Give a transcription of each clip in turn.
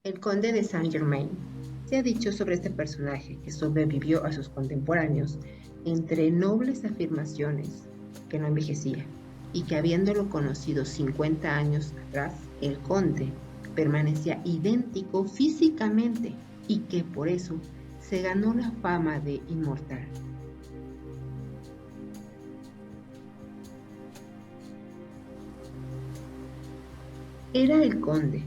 El conde de Saint-Germain. Se ha dicho sobre este personaje que sobrevivió a sus contemporáneos entre nobles afirmaciones que no envejecía y que habiéndolo conocido 50 años atrás, el conde permanecía idéntico físicamente y que por eso se ganó la fama de inmortal. Era el conde,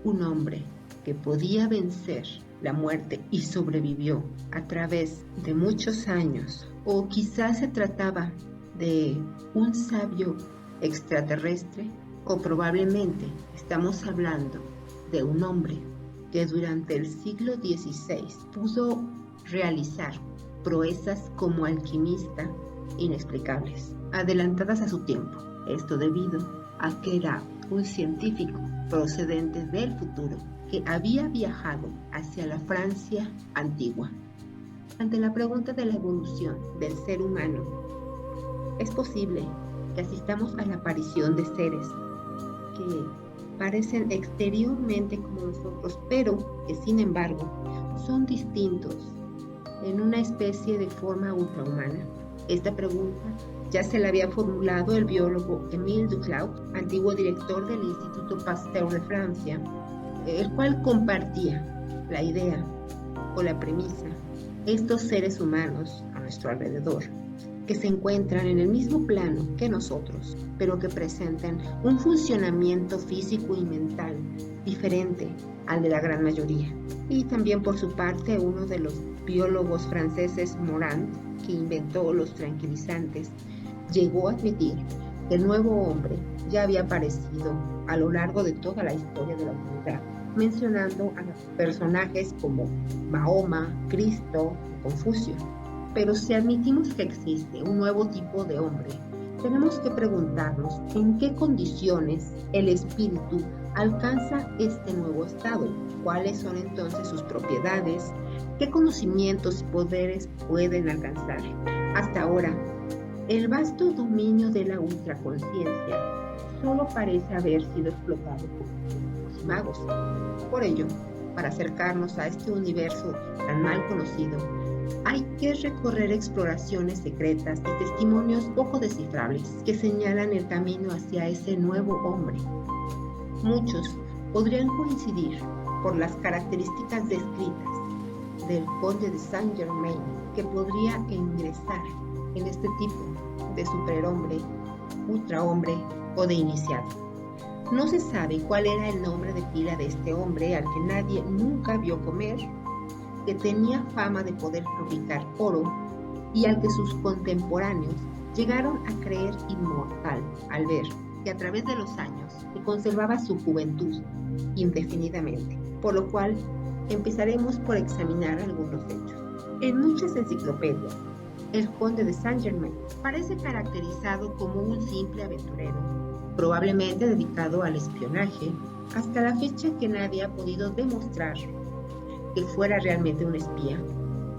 un hombre que podía vencer la muerte y sobrevivió a través de muchos años, o quizás se trataba de un sabio extraterrestre, o probablemente estamos hablando de un hombre que durante el siglo XVI pudo realizar proezas como alquimista inexplicables, adelantadas a su tiempo. Esto debido a que era un científico procedente del futuro que había viajado hacia la Francia antigua. Ante la pregunta de la evolución del ser humano, es posible que asistamos a la aparición de seres que parecen exteriormente como nosotros, pero que sin embargo son distintos en una especie de forma ultrahumana. Esta pregunta ya se la había formulado el biólogo Émile Duclaux, antiguo director del Instituto Pasteur de Francia, el cual compartía la idea o la premisa: estos seres humanos a nuestro alrededor, que se encuentran en el mismo plano que nosotros, pero que presentan un funcionamiento físico y mental diferente al de la gran mayoría. Y también por su parte uno de los biólogos franceses, Morand, que inventó los tranquilizantes, llegó a admitir que el nuevo hombre ya había aparecido a lo largo de toda la historia de la humanidad, mencionando a personajes como Mahoma, Cristo, Confucio. Pero si admitimos que existe un nuevo tipo de hombre, tenemos que preguntarnos en qué condiciones el espíritu alcanza este nuevo estado, cuáles son entonces sus propiedades, qué conocimientos y poderes pueden alcanzar. Hasta ahora, el vasto dominio de la ultraconciencia solo parece haber sido explotado por los magos. Por ello, para acercarnos a este universo tan mal conocido, hay que recorrer exploraciones secretas y testimonios poco descifrables que señalan el camino hacia ese nuevo hombre. Muchos podrían coincidir por las características descritas del conde de Saint-Germain que podría ingresar en este tipo de superhombre, ultrahombre o de iniciado. No se sabe cuál era el nombre de pila de este hombre al que nadie nunca vio comer, que tenía fama de poder fabricar oro y al que sus contemporáneos llegaron a creer inmortal al ver que a través de los años se conservaba su juventud indefinidamente, por lo cual empezaremos por examinar algunos hechos. En muchas enciclopedias, el conde de Saint-Germain parece caracterizado como un simple aventurero, probablemente dedicado al espionaje, hasta la fecha que nadie ha podido demostrar que fuera realmente un espía,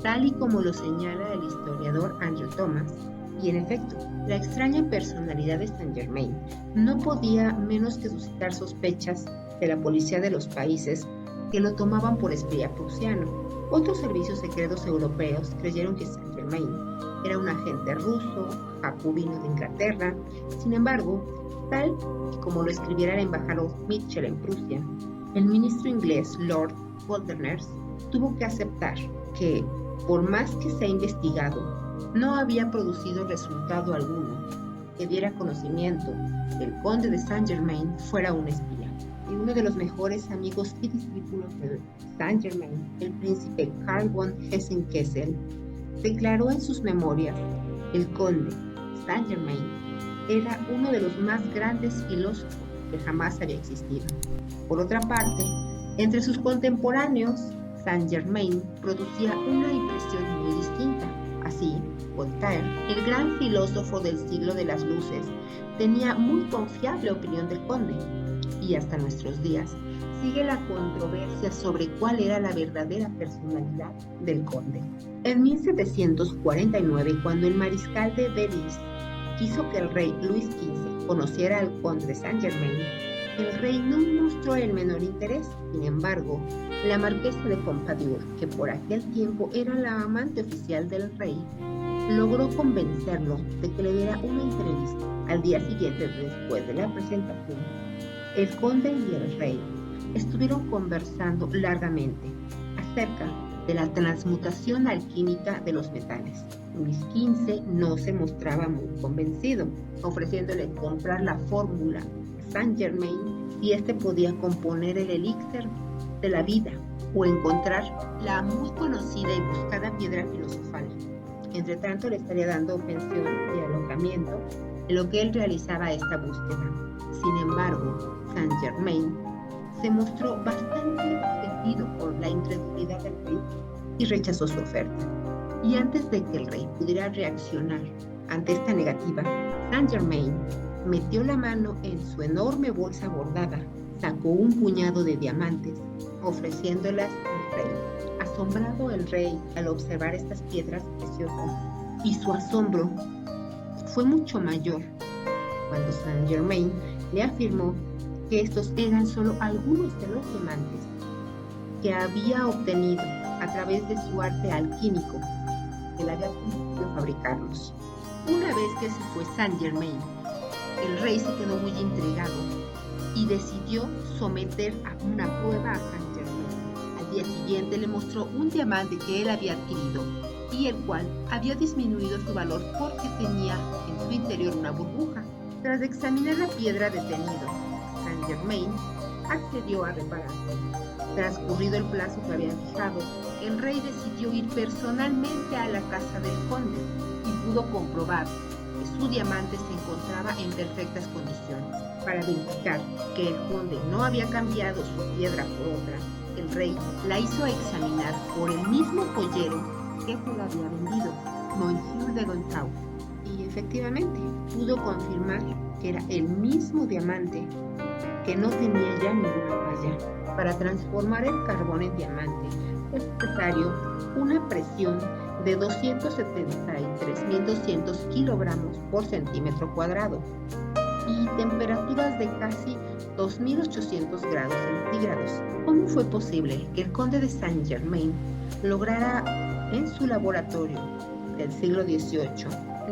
tal y como lo señala el historiador Andrew Thomas. Y en efecto, la extraña personalidad de Saint-Germain no podía menos que suscitar sospechas de la policía de los países que lo tomaban por espía prusiano. Otros servicios secretos europeos creyeron que Saint-Germain era un agente ruso, jacobino de Inglaterra. Sin embargo, tal y como lo escribiera el embajador Mitchell en Prusia, el ministro inglés Lord Holdernesse tuvo que aceptar que, por más que se ha investigado, no había producido resultado alguno que diera conocimiento que el conde de Saint-Germain fuera un espía. Y uno de los mejores amigos y discípulos de Saint-Germain, el príncipe Karl von Hessen-Kassel, declaró en sus memorias: el conde Saint-Germain era uno de los más grandes filósofos que jamás había existido. Por otra parte, entre sus contemporáneos, Saint-Germain producía una impresión muy distinta. Así, Voltaire, el gran filósofo del siglo de las luces, tenía muy confiable opinión del conde, y hasta nuestros días sigue la controversia sobre cuál era la verdadera personalidad del conde. En 1749, cuando el mariscal de Belize quiso que el rey Luis XV conociera al conde de Saint-Germain, El rey no mostró el menor interés. Sin embargo, la marquesa de Pompadour, que por aquel tiempo era la amante oficial del rey, logró convencerlo de que le diera una entrevista. Al día siguiente, después de la presentación, el conde y el rey estuvieron conversando largamente acerca de la transmutación alquímica de los metales. Luis XV no se mostraba muy convencido, ofreciéndole comprar la fórmula de Saint Germain si éste podía componer el elixir de la vida o encontrar la muy conocida y buscada piedra filosofal. Entre tanto, le estaría dando pensión y alojamiento en lo que él realizaba esta búsqueda. Sin embargo, Saint Germain se mostró bastante ofendido por la incredulidad del rey y rechazó su oferta. Y antes de que el rey pudiera reaccionar ante esta negativa, Saint Germain metió la mano en su enorme bolsa bordada, sacó un puñado de diamantes, ofreciéndolas al rey. Asombrado el rey al observar estas piedras preciosas, y su asombro fue mucho mayor cuando Saint Germain le afirmó que estos eran solo algunos de los diamantes que había obtenido a través de su arte alquímico, que le había permitido fabricarlos. Una vez que se fue Saint Germain, el rey se quedó muy intrigado y decidió someter a una prueba a Saint Germain. Al día siguiente le mostró un diamante que él había adquirido y el cual había disminuido su valor porque tenía en su interior una burbuja. Tras examinar la piedra detenido, Saint Germain accedió a repararla. Transcurrido el plazo que había fijado, el rey decidió ir personalmente a la casa del conde y pudo comprobar que su diamante se encontraba en perfectas condiciones. Para verificar que el conde no había cambiado su piedra por otra, el rey la hizo examinar por el mismo joyero que se la había vendido, Monsieur de Gontaut, y efectivamente pudo confirmar que era el mismo diamante, que no tenía ya ninguna falla. Para transformar el carbón en diamante es necesario una presión de 273.200 kilogramos por centímetro cuadrado y temperaturas de casi 2.800 grados centígrados. ¿Cómo fue posible que el conde de Saint Germain lograra en su laboratorio del siglo XVIII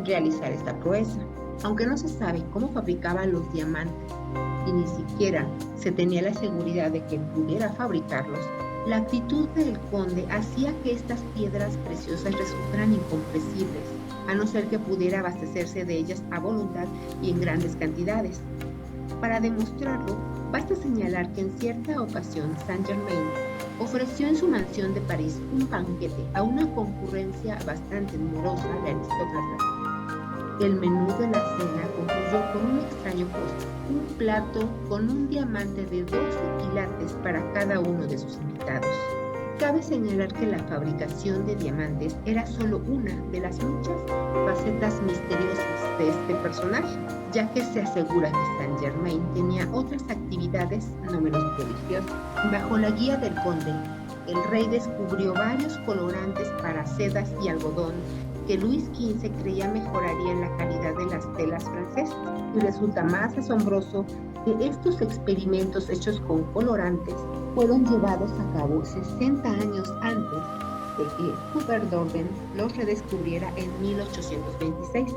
realizar esta proeza? Aunque no se sabe cómo fabricaba los diamantes y ni siquiera se tenía la seguridad de que pudiera fabricarlos, la actitud del conde hacía que estas piedras preciosas resultaran incompresibles, a no ser que pudiera abastecerse de ellas a voluntad y en grandes cantidades. Para demostrarlo, basta señalar que en cierta ocasión Saint Germain ofreció en su mansión de París un banquete a una concurrencia bastante numerosa de aristócratas. El menú de la cena concluyó con un extraño postre, un plato con un diamante de 12 quilates para cada uno de sus invitados. Cabe señalar que la fabricación de diamantes era solo una de las muchas facetas misteriosas de este personaje, ya que se asegura que Saint Germain tenía otras actividades no menos prodigiosas. Bajo la guía del conde, el rey descubrió varios colorantes para sedas y algodón que Luis XV creía mejorarían la calidad de las telas francesas. Y resulta más asombroso que estos experimentos hechos con colorantes fueron llevados a cabo 60 años antes de que Hubert Dorden los redescubriera en 1826.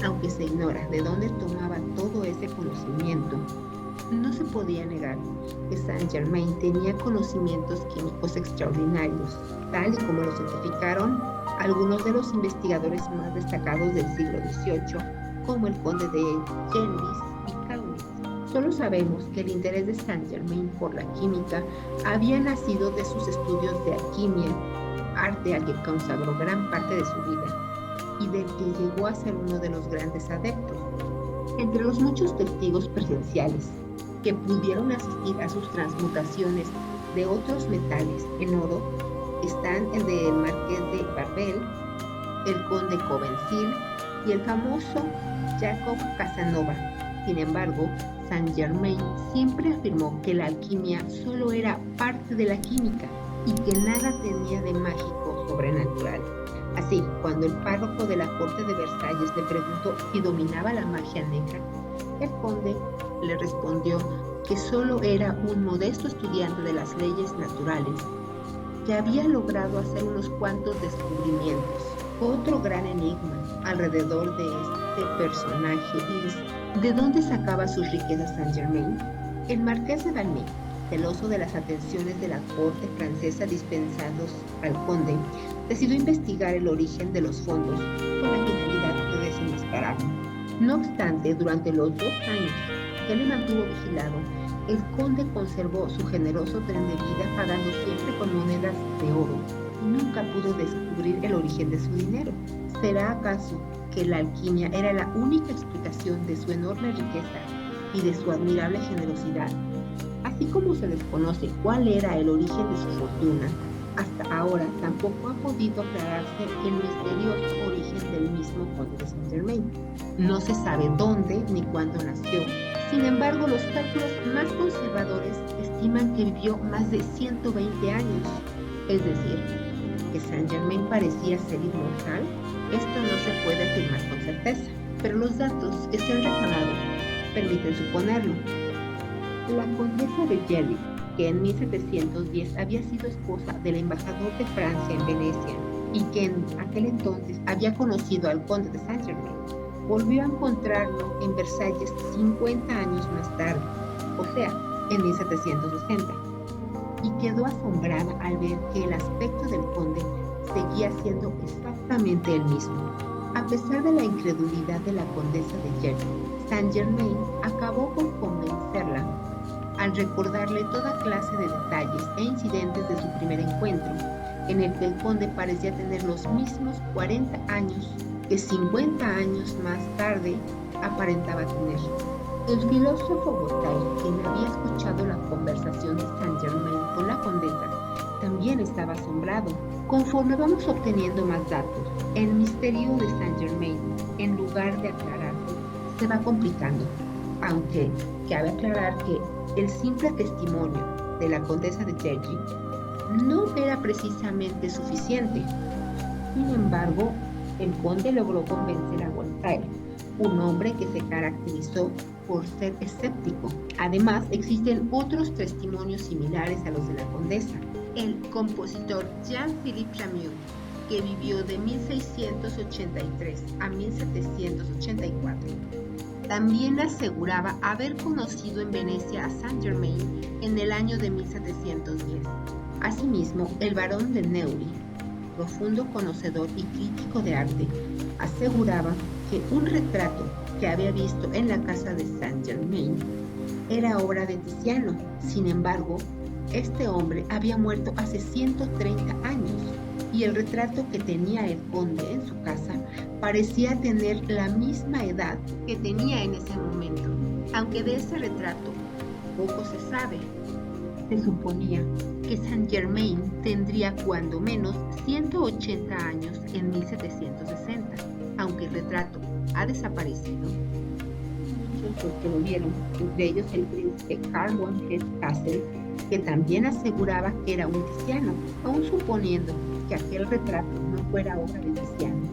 Aunque se ignora de dónde tomaba todo ese conocimiento, no se podía negar que Saint Germain tenía conocimientos químicos extraordinarios, tal y como lo certificaron algunos de los investigadores más destacados del siglo XVIII, como el conde de Genlis y Kaunis. Solo sabemos que el interés de Saint Germain por la química había nacido de sus estudios de alquimia, arte al que consagró gran parte de su vida, y del que llegó a ser uno de los grandes adeptos. Entre los muchos testigos presenciales que pudieron asistir a sus transmutaciones de otros metales en oro están el del marqués de Barbel, el conde Covencil y el famoso Jacob Casanova. Sin embargo, Saint Germain siempre afirmó que la alquimia solo era parte de la química y que nada tenía de mágico sobrenatural. Así, cuando el párroco de la corte de Versalles le preguntó si dominaba la magia negra, el conde le respondió que solo era un modesto estudiante de las leyes naturales que había logrado hacer unos cuantos descubrimientos. Otro gran enigma alrededor de este personaje es ¿de dónde sacaba sus riquezas Saint-Germain? El marqués de Valmy, celoso de las atenciones de la corte francesa dispensados al conde, decidió investigar el origen de los fondos con la finalidad de desenmascararlo. No obstante, durante los 2 años que le mantuvo vigilado, el conde conservó su generoso tren de vida pagando siempre con monedas de oro y nunca pudo descubrir el origen de su dinero. ¿Será acaso que la alquimia era la única explicación de su enorme riqueza y de su admirable generosidad? Así como se desconoce cuál era el origen de su fortuna, hasta ahora tampoco ha podido aclararse el misterioso origen del mismo conde de Saint-Germain. No se sabe dónde ni cuándo nació. Sin embargo, los cálculos más conservadores estiman que vivió más de 120 años. Es decir, que Saint-Germain parecía ser inmortal. Esto no se puede afirmar con certeza, pero los datos que se han recabado permiten suponerlo. La condesa de Gelli, que en 1710 había sido esposa del embajador de Francia en Venecia y que en aquel entonces había conocido al conde de Saint-Germain, volvió a encontrarlo en Versalles 50 años más tarde, o sea, en 1760, y quedó asombrada al ver que el aspecto del conde seguía siendo exactamente el mismo. A pesar de la incredulidad de la condesa de Gelli, Saint-Germain acabó por convencerla al recordarle toda clase de detalles e incidentes de su primer encuentro, en el que el conde parecía tener los mismos 40 años que 50 años más tarde aparentaba tener. El filósofo Bataille, quien había escuchado la conversación de Saint-Germain con la condesa, también estaba asombrado. Conforme vamos obteniendo más datos, el misterio de Saint-Germain, en lugar de aclararse, se va complicando, aunque cabe aclarar que el simple testimonio de la condesa de Gelli no era precisamente suficiente. Sin embargo, el conde logró convencer a Voltaire, un hombre que se caracterizó por ser escéptico. Además, existen otros testimonios similares a los de la condesa. El compositor Jean-Philippe Rameau, que vivió de 1683 a 1784, también aseguraba haber conocido en Venecia a Saint-Germain en el año de 1710. Asimismo, el barón de Neuilly, profundo conocedor y crítico de arte, aseguraba que un retrato que había visto en la casa de Saint-Germain era obra de Tiziano. Sin embargo, este hombre había muerto hace 130 años y el retrato que tenía el conde en su casa parecía tener la misma edad que tenía en ese momento. Aunque de ese retrato poco se sabe, se suponía que Saint-Germain tendría cuando menos 180 años en 1760. Aunque el retrato ha desaparecido, muchos los que lo vieron, entre ellos el príncipe Karl von Hesse-Kassel, que también aseguraba que era un Tiziano, aun suponiendo que aquel retrato no fuera obra de Tiziano.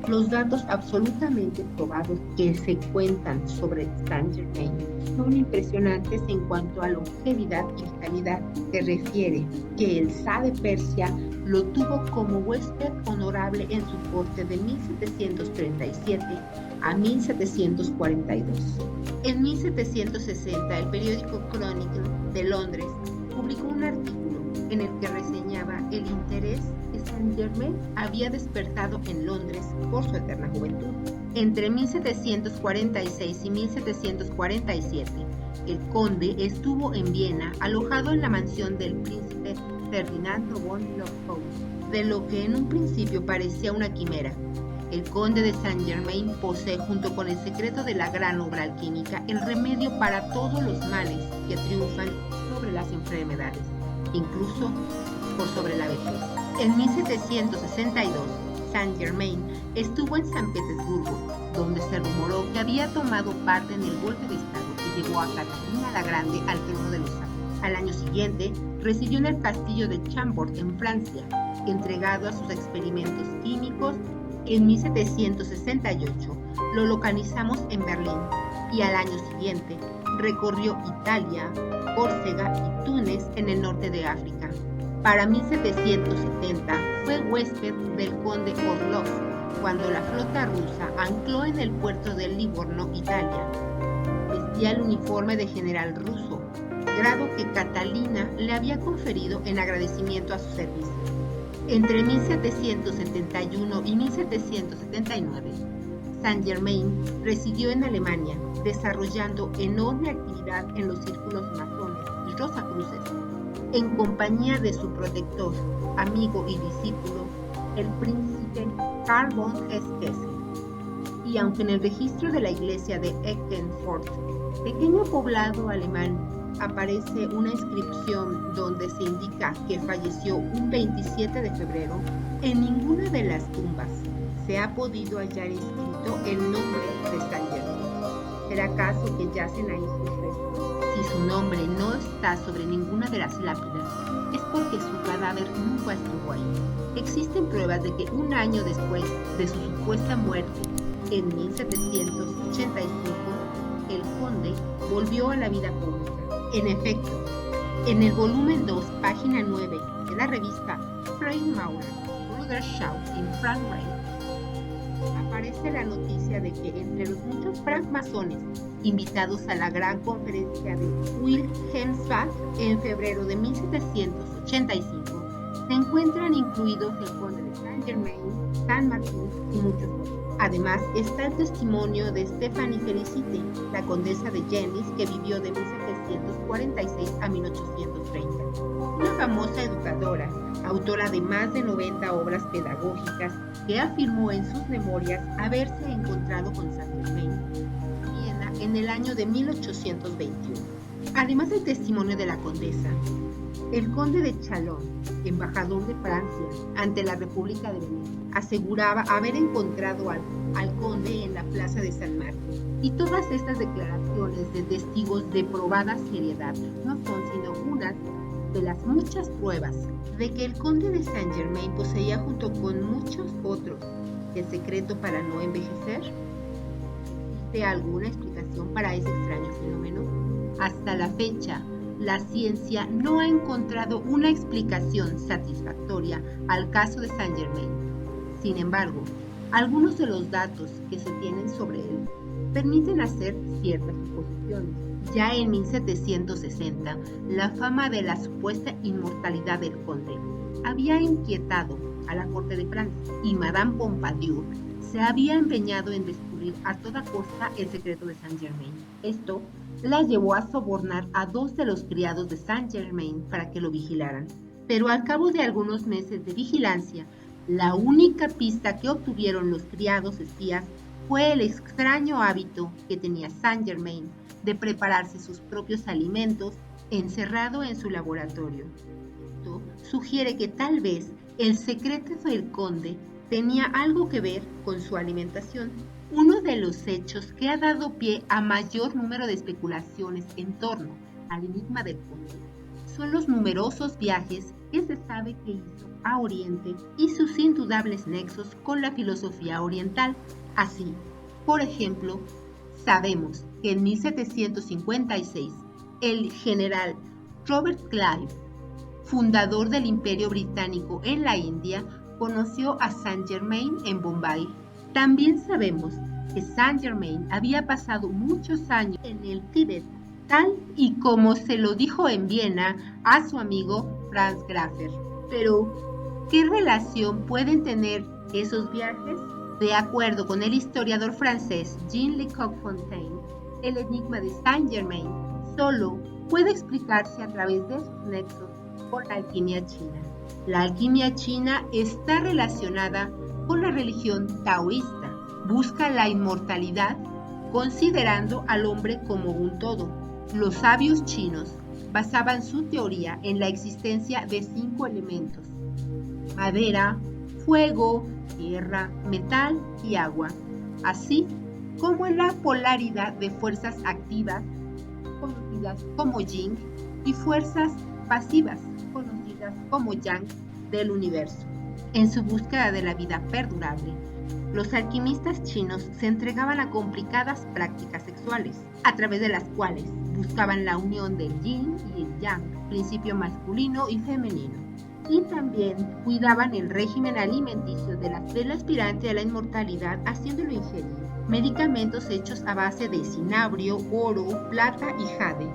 Los datos absolutamente probados que se cuentan sobre Saint-Germain son impresionantes en cuanto a longevidad y vitalidad. Se refiere que el Shah de Persia lo tuvo como huésped honorable en su corte de 1737 a 1742. En 1760, el periódico Chronicle de Londres publicó un artículo en el que reseñaba el interés que Saint-Germain había despertado en Londres por su eterna juventud. Entre 1746 y 1747, el conde estuvo en Viena alojado en la mansión del príncipe Ferdinando von Lobkowitz, de lo que en un principio parecía una quimera. El conde de Saint-Germain posee, junto con el secreto de la gran obra alquímica, el remedio para todos los males que triunfan sobre las enfermedades, incluso por sobre la vejez. En 1762, Saint-Germain estuvo en San Petersburgo, donde se rumoró que había tomado parte en el golpe de Estado que llevó a Catalina la Grande al trono de los Sajones. Al año siguiente, residió en el castillo de Chambord, en Francia, entregado a sus experimentos químicos. En 1768 lo localizamos en Berlín y al año siguiente recorrió Italia, Córcega y Túnez en el norte de África. Para 1770 fue huésped del conde Orlov cuando la flota rusa ancló en el puerto de Livorno, Italia. Vestía el uniforme de general ruso, grado que Catalina le había conferido en agradecimiento a su servicio. Entre 1771 y 1779, Saint-Germain residió en Alemania, desarrollando enorme actividad en los círculos masones y rosacruces, en compañía de su protector, amigo y discípulo, el príncipe Karl von Hesse. Y aunque en el registro de la iglesia de Eckernford, pequeño poblado alemán, aparece una inscripción donde se indica que falleció un 27 de febrero, en ninguna de las tumbas se ha podido hallar escrito el nombre de Saint-Germain. ¿Será acaso que yacen ahí sus restos? Si su nombre no está sobre ninguna de las lápidas, es porque su cadáver nunca estuvo ahí. Existen pruebas de que un año después de su supuesta muerte, en 1785, el conde volvió a la vida pública. En efecto, en el volumen 2, página 9 de la revista Freimaurer Bruderschaft in Frankreich, aparece la noticia de que entre los muchos francmasones invitados a la gran conferencia de Wilhelmsbad en febrero de 1785, se encuentran incluidos el conde de Saint-Germain, Saint-Martin y muchos otros. Además, está el testimonio de Stephanie Felicite, la condesa de Genlis, que vivió de 1746 a 1830. Una famosa educadora, autora de más de 90 obras pedagógicas, que afirmó en sus memorias haberse encontrado con Saint-Germain en Viena en el año de 1821. Además del testimonio de la condesa, el conde de Chalon, embajador de Francia ante la República de Venecia, aseguraba haber encontrado al conde en la plaza de San Marcos. Y todas estas declaraciones de testigos de probada seriedad no son sino unas de las muchas pruebas de que el conde de Saint-Germain poseía junto con muchos otros el secreto para no envejecer. ¿Existe alguna explicación para ese extraño fenómeno? Hasta la fecha, la ciencia no ha encontrado una explicación satisfactoria al caso de Saint-Germain. Sin embargo, algunos de los datos que se tienen sobre él permiten hacer ciertas suposiciones. Ya en 1760, la fama de la supuesta inmortalidad del conde había inquietado a la corte de Francia y Madame Pompadour se había empeñado en descubrir a toda costa el secreto de Saint-Germain. Esto la llevó a sobornar a 2 de los criados de Saint-Germain para que lo vigilaran. Pero al cabo de algunos meses de vigilancia, la única pista que obtuvieron los criados espías fue el extraño hábito que tenía Saint-Germain de prepararse sus propios alimentos encerrado en su laboratorio. Esto sugiere que tal vez el secreto del conde tenía algo que ver con su alimentación. Uno de los hechos que ha dado pie a mayor número de especulaciones en torno al enigma del conde son los numerosos viajes que se sabe que hizo a Oriente y sus indudables nexos con la filosofía oriental. Así, por ejemplo, sabemos que en 1756 el general Robert Clive, fundador del Imperio Británico en la India, conoció a Saint-Germain en Bombay. También sabemos que Saint-Germain había pasado muchos años en el Tíbet, tal y como se lo dijo en Viena a su amigo Franz Graffer. Pero, ¿qué relación pueden tener esos viajes? De acuerdo con el historiador francés Jean-Lecoq-Fontaine, el enigma de Saint-Germain solo puede explicarse a través de sus nexos con la alquimia china. La alquimia china está relacionada con la religión taoísta. Busca la inmortalidad considerando al hombre como un todo. Los sabios chinos basaban su teoría en la existencia de 5 elementos: madera, fuego, tierra, metal y agua, así como en la polaridad de fuerzas activas, conocidas como yin, y fuerzas pasivas, conocidas como yang, del universo. En su búsqueda de la vida perdurable, los alquimistas chinos se entregaban a complicadas prácticas sexuales, a través de las cuales buscaban la unión del yin y el yang, principio masculino y femenino. Y también cuidaban el régimen alimenticio del aspirante a la inmortalidad, haciéndolo ingerir medicamentos hechos a base de cinabrio, oro, plata y jade.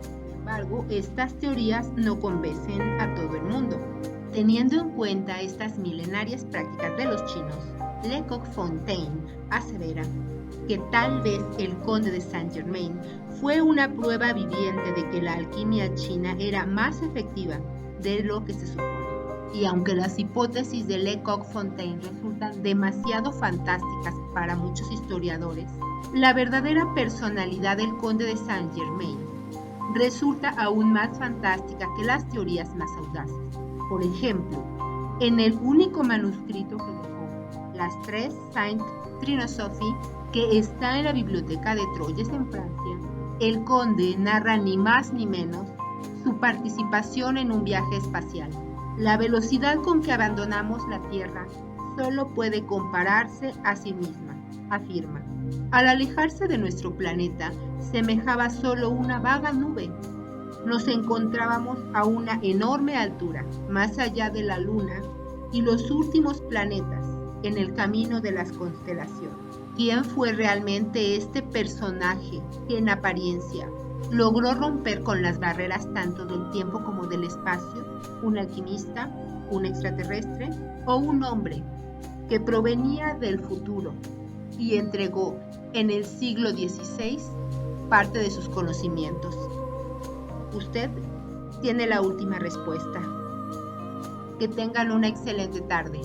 Sin embargo, estas teorías no convencen a todo el mundo. Teniendo en cuenta estas milenarias prácticas de los chinos, Lecoq-Fontaine asevera que tal vez el conde de Saint-Germain fue una prueba viviente de que la alquimia china era más efectiva de lo que se supone. Y aunque las hipótesis de Lecoq-Fontaine resultan demasiado fantásticas para muchos historiadores, la verdadera personalidad del conde de Saint-Germain resulta aún más fantástica que las teorías más audaces. Por ejemplo, en el único manuscrito que dejó, las tres Saint Trinosophie, que está en la biblioteca de Troyes en Francia, el conde narra ni más ni menos su participación en un viaje espacial. La velocidad con que abandonamos la Tierra solo puede compararse a sí misma, afirma. Al alejarse de nuestro planeta, semejaba solo una vaga nube. Nos encontrábamos a una enorme altura, más allá de la Luna y los últimos planetas en el camino de las constelaciones. ¿Quién fue realmente este personaje que en apariencia logró romper con las barreras tanto del tiempo como del espacio? ¿Un alquimista, un extraterrestre o un hombre que provenía del futuro y entregó en el siglo XVI parte de sus conocimientos? Usted tiene la última respuesta. Que tengan una excelente tarde.